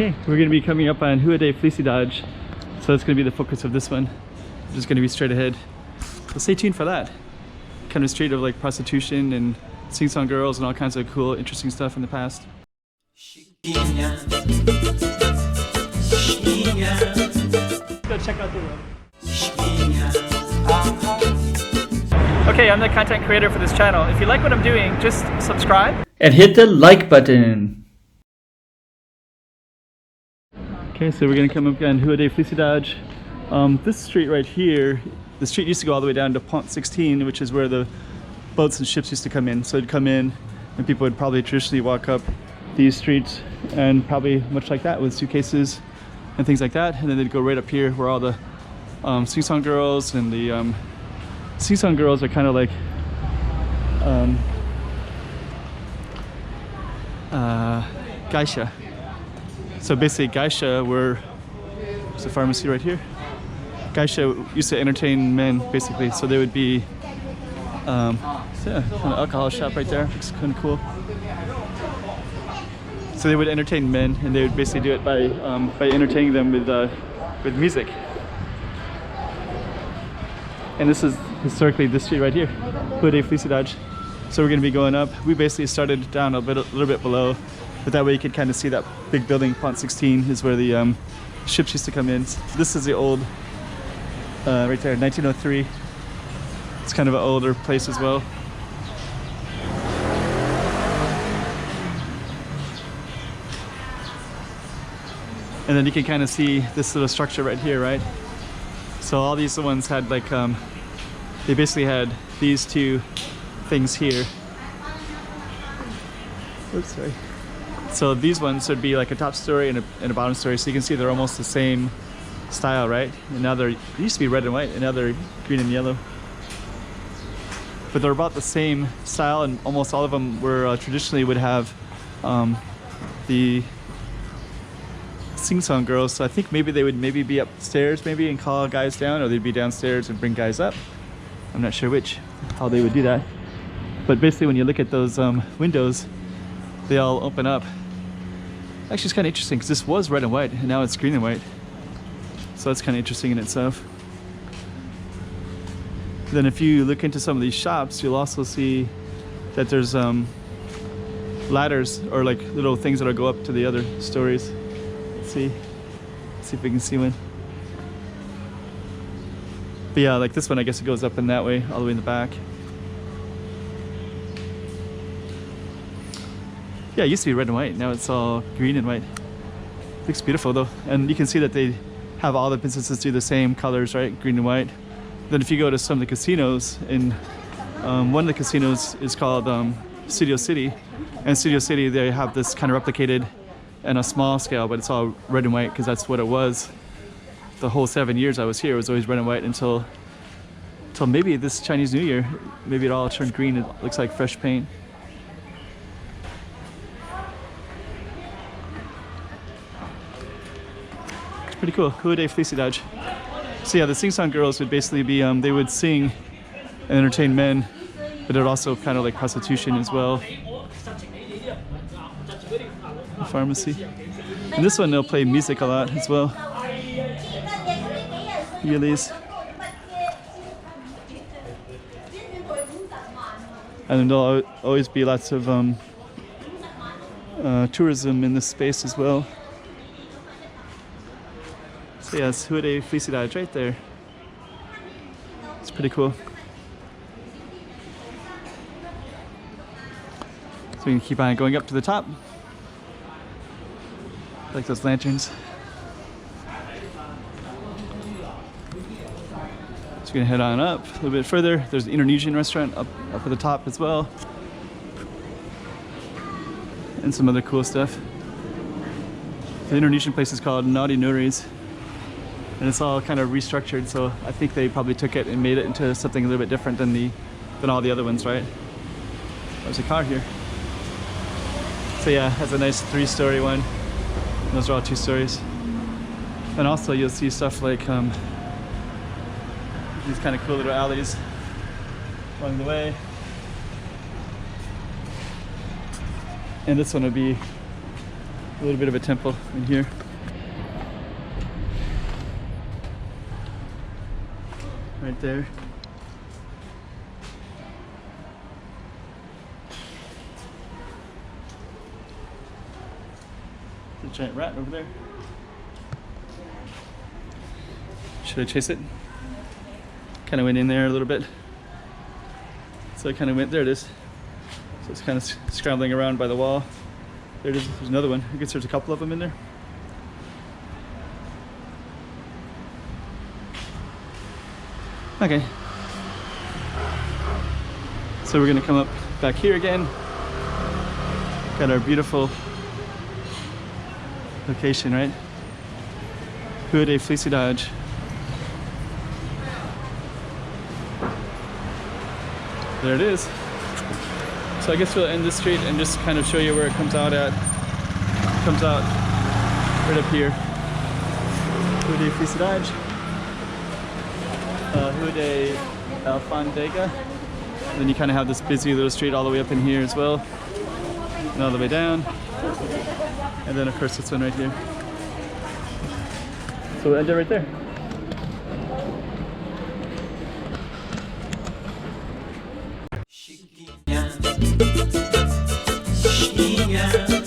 Okay, we're going to be coming up on Rua de Felicidade, so that's going to be the focus of this one. We're just going to be straight ahead. So stay tuned for that. Kind of straight of like prostitution and sing-song girls and all kinds of cool, interesting stuff in the past. Go check out the room. Okay, I'm the content creator for this channel. If you like what I'm doing, just subscribe and hit the like button. Okay, so we're gonna come up on Rua de Felicidade. This street right here, the street used to go all the way down to Pont 16, which is where the boats and ships used to come in. So it'd come in and people would probably traditionally walk up these streets and probably much like that with suitcases and things like that. And then they'd go right up here where all the sing-song girls and the sing-song girls are kind of like geisha. So basically geisha were, there's a pharmacy right here. Geisha used to entertain men basically, so they would be so yeah, kind of alcohol shop right there. Looks kind of cool. So they would entertain men, and they would basically do it by entertaining them with music. And this is historically this street right here, Rua de Felicidade. So we're going to be going up. We basically started down a little bit below, but that way you could kind of see that big building. Pont 16 is where the ships used to come in. So this is the old, right there, 1903. It's kind of an older place as well. And then you can kind of see this little structure right here, right? So all these ones had like, they basically had these two things here. Oops, sorry. So these ones would be like a top story and a bottom story. So you can see they're almost the same style, right? And now they used to be red and white, and now they're green and yellow. But they're about the same style, and almost all of them were traditionally would have the sing-song girls. So I think maybe they would be upstairs maybe and call guys down, or they'd be downstairs and bring guys up. I'm not sure how they would do that. But basically when you look at those windows, they all open up. Actually, it's kind of interesting because this was red and white and now it's green and white. So that's kind of interesting in itself. Then if you look into some of these shops, you'll also see that there's ladders or like little things that'll go up to the other stories. Let's see if we can see one. But yeah, like this one, I guess it goes up in that way, all the way in the back. Yeah, it used to be red and white, now it's all green and white. Looks beautiful though, and you can see that they have all the businesses do the same colors, right? Green and white. Then if you go to some of the casinos, in one of the casinos is called Studio City, and Studio City they have this kind of replicated in a small scale, but it's all red and white because that's what it was. The whole 7 years I was here, it was always red and white until maybe this Chinese New Year. Maybe it all turned green. It looks like fresh paint. It's pretty cool. Rua de Felicidade. So yeah, the sing-song girls would basically be, they would sing and entertain men, but it would also kind of like prostitution as well. The pharmacy. And this one they'll play music a lot as well. Yilies. And there'll always be lots of tourism in this space as well. So yeah, it's Rua de Felicidade right there. It's pretty cool. So we can keep on going up to the top. Like those lanterns. So we're gonna head on up a little bit further. There's an Indonesian restaurant up at the top as well. And some other cool stuff. The Indonesian place is called Naughty Nuri's. And it's all kind of restructured, so I think they probably took it and made it into something a little bit different than all the other ones, right? There's a car here. So yeah, it has a nice 3-story one. And those are all 2 stories. And also you'll see stuff like these kind of cool little alleys along the way. And this one would be A little bit of a temple in here. Right there. There's a giant rat over there. Should I chase it? Kind of went in there a little bit. So I kind of went, there it is. So it's kind of scrambling around by the wall. There it is, there's another one. I guess there's a couple of them in there. Okay. So we're gonna come up back here again. Got our beautiful location, right? Rua de Felicidade. There it is. So I guess we'll end this street and just kind of show you where it comes out at. It comes out right up here. Rua de Felicidade. Rua de Alfândega. Then you kind of have this busy little street all the way up in here as well. And all the way down. And then of course this one right here. So we'll end it right there. Chiquinha,